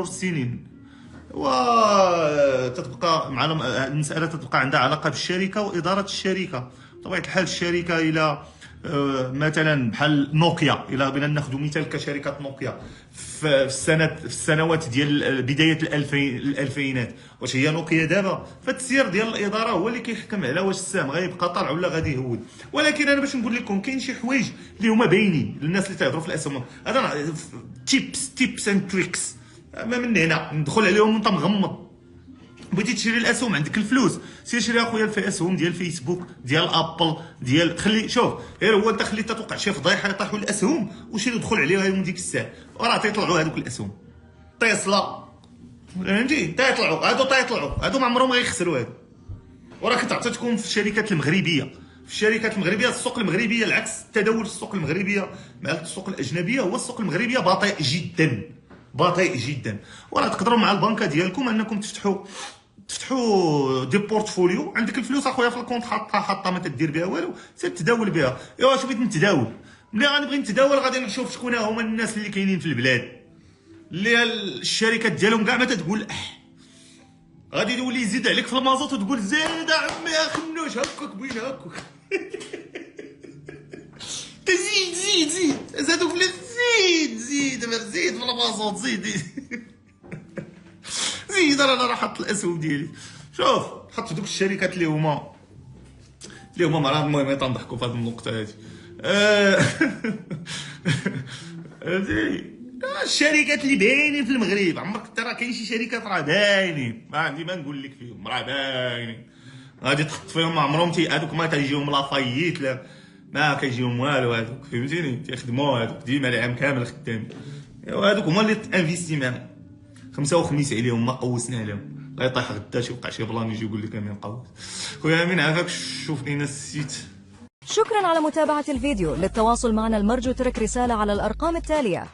السنين. وتتبقى معنا المساله تتبقى عندها علاقه بالشركه واداره الشركه. بطبيعه الحال الشركه الى مثلا بحال نوكيا، الى بغينا ناخذ مثال كشركه نوكيا في السنوات ديال بدايه الالفينات، واش هي نوكيا دابا؟ فالتسيير ديال الاداره هو اللي كيحكم على واش السهم غيبقى طالع ولا غادي يهود. ولكن انا باش نقول لكم كاين شي حوايج اللي هما باينين للناس اللي تيهضروا في الاسهم. هذا تيبس اند تريكس ما من هنا ندخل عليهم وانت مغمض. بغيتي تشري الاسهم، عندك الفلوس، سير شري اخويا في اسهم ديال فيسبوك، ديال ابل، ديال خلي شوف غير هو انت خلي توقع شي فضيحه يطيحوا الاسهم وشري دخل عليها يوم ديك الساعه وراه تيطلعوا هذوك الاسهم. تيسلا فهمتي تيطلعوا هادو ما عمرهم غيخسروا هادو. وراه كنت عطيتكم في الشركات المغربيه، السوق المغربيه العكس التداول في السوق المغربيه مع السوق الاجنبيه، هو السوق المغربيه بطيء جدا. وراه تقدروا مع البنكه ديالكم انكم تفتحوا دي بورتفوليو. عندك الفلوس اخويا في الكونت حاطه ما تدير بها والو، سير تداول بها. ايوا شوف بغيت نتداول، ملي غنبغي نتداول غادي نشوف شكون هما الناس اللي كاينين في البلاد اللي الشركات ديالهم كاع ما تتقول غادي يولي يزيد عليك في المازوت وتقول زيد عمي يا خنوش هكاك بين هكاك زيد زادوا فلوس، زيد في المازوت زيد انا راه حط الاسهم ديالي. شوف حط في دوك الشركات اللي هما مرات. المهم تنضحكوا في هذه النقطه هذه. الشركات اللي باينين في المغرب، عمرك ترى كاين شي شركات راه باينين، ما عندي ما نقول لك فيهم، راه باينين غادي تحط فيهم، ما عمرهم هذوك ما تيجيهم لا فاييت لا ما كيجيهم والو. هذوك فهمتيني تيخدموا، هذوك ديما العام كامل خدامين. ايوا هذوك هما اللي تانفيستي معاهم، خمسه وخميس عليهم ما قوسنا عليهم. لا يطيح غدا شي وقع شي بلان يجي يقول لك انا نقوس. خويا امين عافاك شوف لينا السيت. شكرا على متابعة الفيديو. للتواصل معنا المرجو ترك رسالة على الأرقام التالية.